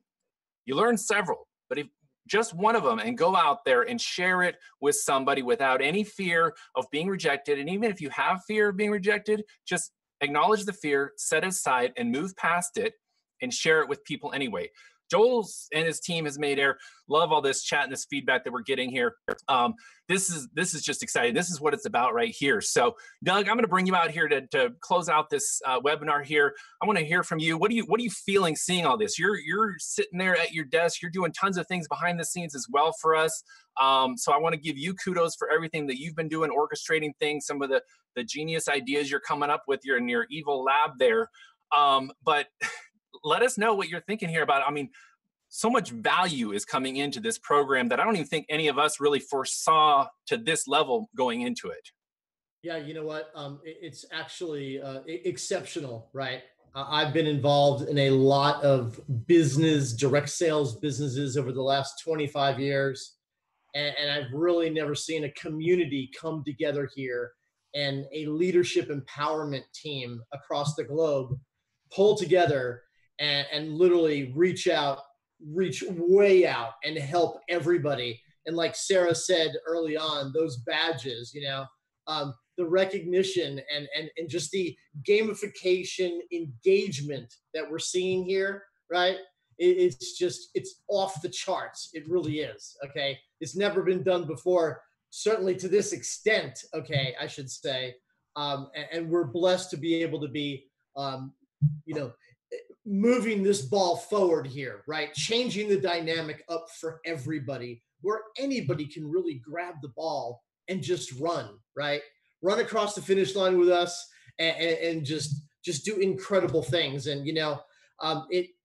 You learned several, but if just one of them, and go out there and share it with somebody without any fear of being rejected. And even if you have fear of being rejected, just acknowledge the fear, set it aside, and move past it and share it with people anyway. Joel's and his team has made air. Love all this chat and this feedback that we're getting here. This is just exciting. This is what it's about right here. So, Doug, I'm going to bring you out here to close out this webinar here. I want to hear from you. What are you feeling seeing all this? You're sitting there at your desk. You're doing tons of things behind the scenes as well for us. So I want to give you kudos for everything that you've been doing, orchestrating things, some of the genius ideas you're coming up with in your evil lab there. But let us know what you're thinking here about it. I mean, so much value is coming into this program that I don't even think any of us really foresaw to this level going into it. Yeah, you know what? It's actually exceptional, right? I've been involved in a lot of direct sales businesses over the last 25 years. And I've really never seen a community come together here and a leadership empowerment team across the globe pull together and literally reach way out and help everybody. And like Sarah said early on, those badges, the recognition and just the gamification engagement that we're seeing here, right? It's off the charts. It really is, okay? It's never been done before, certainly to this extent, okay, I should say. And we're blessed to be able to be, moving this ball forward here, right? Changing the dynamic up for everybody, where anybody can really grab the ball and just run, right? Run across the finish line with us and just do incredible things. And,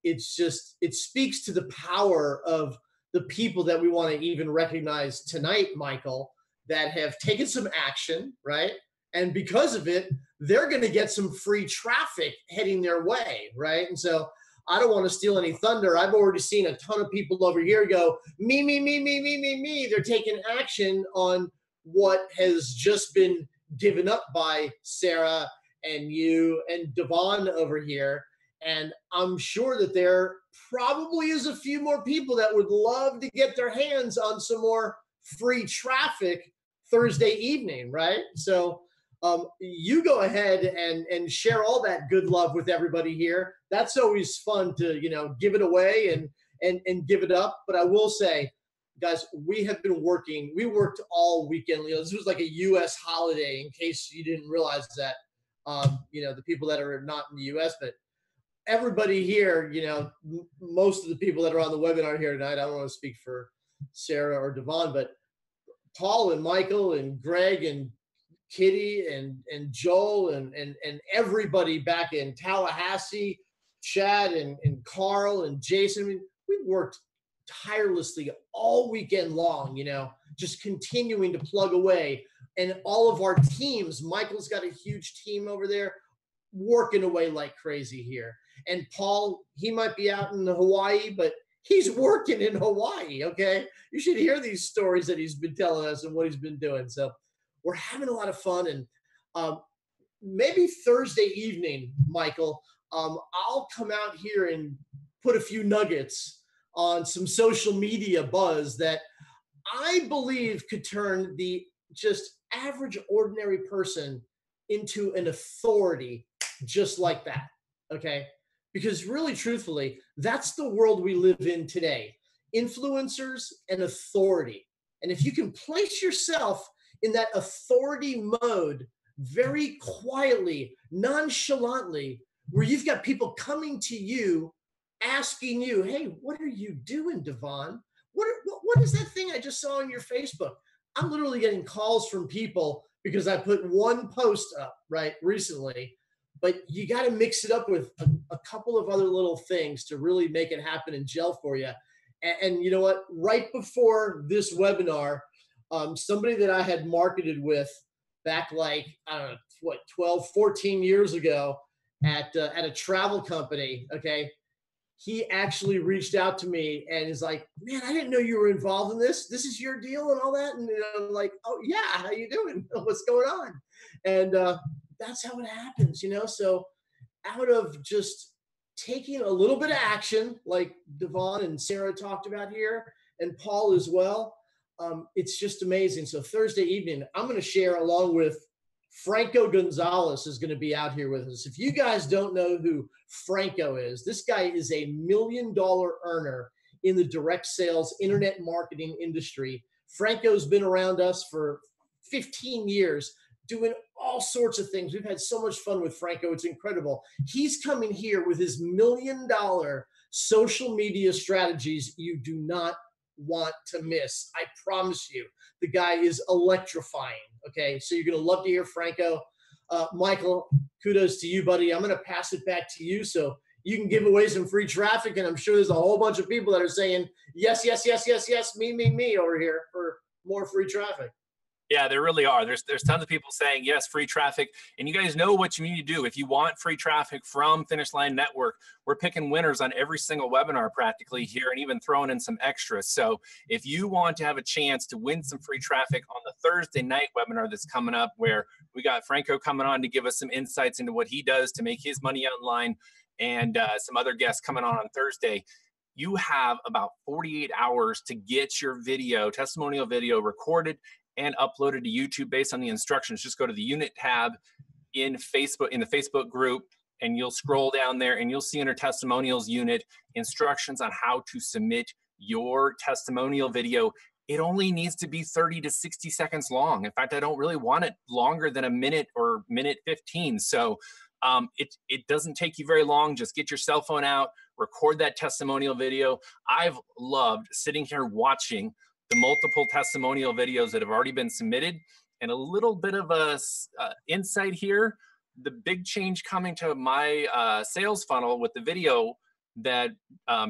it speaks to the power of the people that we want to even recognize tonight, Michael, that have taken some action, right? And because of it, they're going to get some free traffic heading their way, right? And so I don't want to steal any thunder. I've already seen a ton of people over here go, me. They're taking action on what has just been given up by Sarah and you and Devon over here. And I'm sure that there probably is a few more people that would love to get their hands on some more free traffic Thursday evening, right? So you go ahead and share all that good love with everybody here. That's always fun to, give it away and give it up. But I will say, guys, we worked all weekend. This was like a U.S. holiday, in case you didn't realize that, the people that are not in the U.S., but everybody here, most of the people that are on the webinar here tonight, I don't want to speak for Sarah or Devon, but Paul and Michael and Greg and Kitty and Joel and everybody back in Tallahassee, Chad and Carl and Jason. I mean, we worked tirelessly all weekend long, just continuing to plug away. And all of our teams, Michael's got a huge team over there working away like crazy here. And Paul, he might be out in Hawaii, but he's working in Hawaii, okay? You should hear these stories that he's been telling us and what he's been doing. So we're having a lot of fun. And maybe Thursday evening, Michael, I'll come out here and put a few nuggets on some social media buzz that I believe could turn the just average, ordinary person into an authority just like that. Okay. Because really, truthfully, that's the world we live in today. Influencers and authority. And if you can place yourself in that authority mode very quietly, nonchalantly, where you've got people coming to you, asking you, hey, what are you doing, Devon? What is that thing I just saw on your Facebook? I'm literally getting calls from people because I put one post up, right, recently. But you got to mix it up with a couple of other little things to really make it happen and gel for you. And you know what? Right before this webinar, somebody that I had marketed with back like, I don't know, what, 12, 14 years ago at a travel company, okay, he actually reached out to me and is like, man, I didn't know you were involved in this. This is your deal and all that. And I'm like, oh, yeah, how you doing? What's going on? And that's how it happens, you know? So out of just taking a little bit of action, like Devon and Sarah talked about here, and Paul as well, it's just amazing. So Thursday evening, I'm going to share along with Franco Gonzalez is going to be out here with us. If you guys don't know who Franco is, this guy is a $1 million earner in the direct sales internet marketing industry. Franco's been around us for 15 years doing all sorts of things. We've had so much fun with Franco. It's incredible. He's coming here with his $1 million social media strategies you do not want to miss. I promise you, the guy is electrifying. Okay, so you're going to love to hear Franco. Michael, kudos to you, buddy. I'm going to pass it back to you so you can give away some free traffic. And I'm sure there's a whole bunch of people that are saying, yes, yes, yes, yes, yes, me over here for more free traffic. Yeah, there really are. There's tons of people saying, yes, free traffic. And you guys know what you need to do. If you want free traffic from Finish Line Network, we're picking winners on every single webinar practically here and even throwing in some extras. So if you want to have a chance to win some free traffic on the Thursday night webinar that's coming up, where we got Franco coming on to give us some insights into what he does to make his money online, and some other guests coming on Thursday, you have about 48 hours to get your video, testimonial video, recorded and uploaded to YouTube based on the instructions. Just go to the unit tab in Facebook, in the Facebook group, and you'll scroll down there and you'll see under testimonials unit instructions on how to submit your testimonial video. It only needs to be 30 to 60 seconds long. In fact, I don't really want it longer than a minute or minute 15. So it doesn't take you very long. Just get your cell phone out, record that testimonial video. I've loved sitting here watching the multiple testimonial videos that have already been submitted. And a little bit of a insight here, the big change coming to my sales funnel with the video that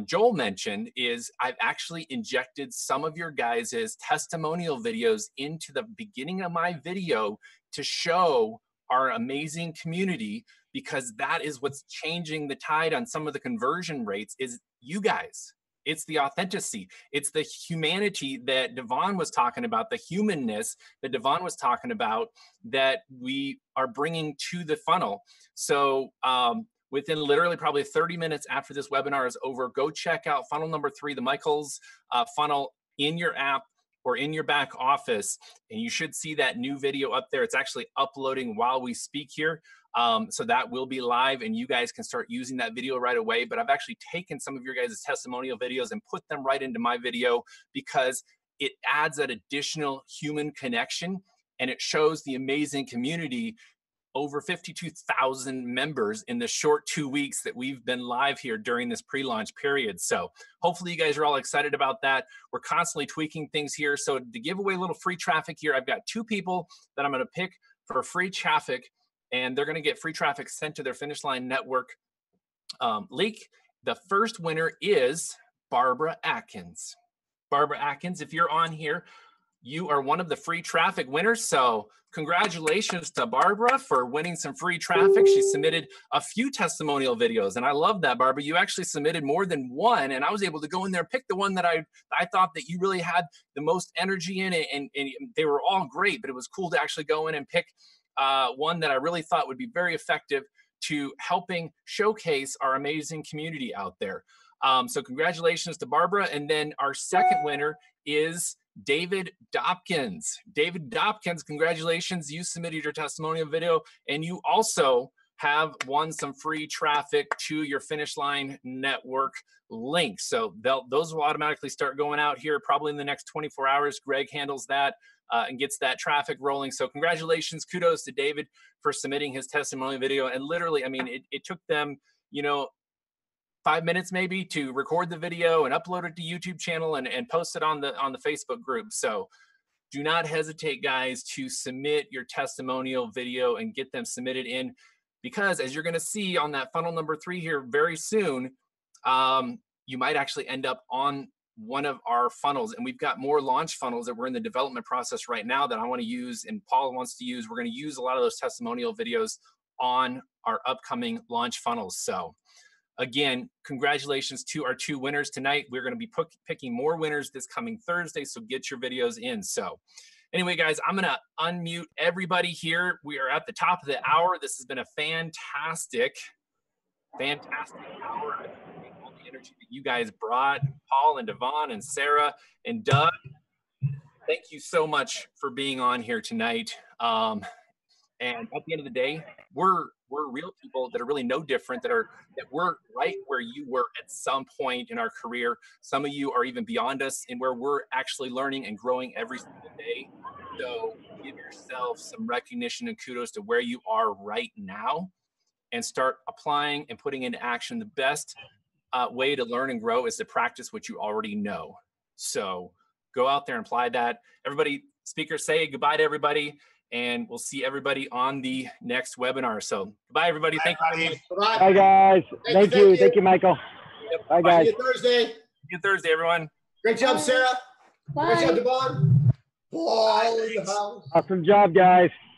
Joel mentioned is I've actually injected some of your guys' testimonial videos into the beginning of my video to show our amazing community, because that is what's changing the tide on some of the conversion rates is you guys. It's the authenticity. It's the humanity that Devon was talking about, the humanness that Devon was talking about that we are bringing to the funnel. So within literally probably 30 minutes after this webinar is over, go check out funnel number 3, the Michael's funnel in your app or in your back office, and you should see that new video up there. It's actually uploading while we speak here. So that will be live and you guys can start using that video right away. But I've actually taken some of your guys' testimonial videos and put them right into my video because it adds that additional human connection and it shows the amazing community. Over 52,000 members in the short 2 weeks that we've been live here during this pre-launch period. So hopefully you guys are all excited about that. We're constantly tweaking things here. So to give away a little free traffic here, I've got 2 people that I'm going to pick for free traffic, and they're going to get free traffic sent to their Finish Line Network link. The first winner is Barbara Atkins. Barbara Atkins, if you're on here, you are one of the free traffic winners. So congratulations to Barbara for winning some free traffic. She submitted a few testimonial videos, and I love that, Barbara. You actually submitted more than one, and I was able to go in there and pick the one that I thought that you really had the most energy in it, and they were all great, but it was cool to actually go in and pick one that I really thought would be very effective to helping showcase our amazing community out there. So congratulations to Barbara. And then our second winner is David Dopkins. David Dopkins, congratulations. You submitted your testimonial video, and you also have won some free traffic to your Finish Line Network link. So those will automatically start going out here probably in the next 24 hours. Greg handles that and gets that traffic rolling. So congratulations, kudos to David for submitting his testimonial video. And literally, I mean, it took them, 5 minutes maybe to record the video and upload it to YouTube channel and post it on the Facebook group. So do not hesitate, guys, to submit your testimonial video and get them submitted in, because as you're going to see on that funnel number 3 here very soon, you might actually end up on one of our funnels. And we've got more launch funnels that we're in the development process right now that I want to use and Paul wants to use. We're going to use a lot of those testimonial videos on our upcoming launch funnels. So again, congratulations to our 2 winners tonight. We're going to be picking more winners this coming Thursday, so get your videos in. So anyway, guys, I'm going to unmute everybody here. We are at the top of the hour. This has been a fantastic hour. I appreciate all the energy that you guys brought, Paul and Devon and Sarah and Doug. Thank you so much for being on here tonight. And at the end of the day, we're real people that are really no different, that we're right where you were at some point in our career. Some of you are even beyond us in where we're actually learning and growing every single day. So give yourself some recognition and kudos to where you are right now and start applying and putting into action. The best way to learn and grow is to practice what you already know. So go out there and apply that. Everybody, speakers, say goodbye to everybody. And we'll see everybody on the next webinar. So goodbye, everybody. Thank you. Bye, guys. Thank you. Thank you, Michael. Yep. Bye, guys. See you Thursday. See you Thursday, everyone. Great job, Sarah. Bye. Great job, Devon. Paul in the house. Awesome job, guys.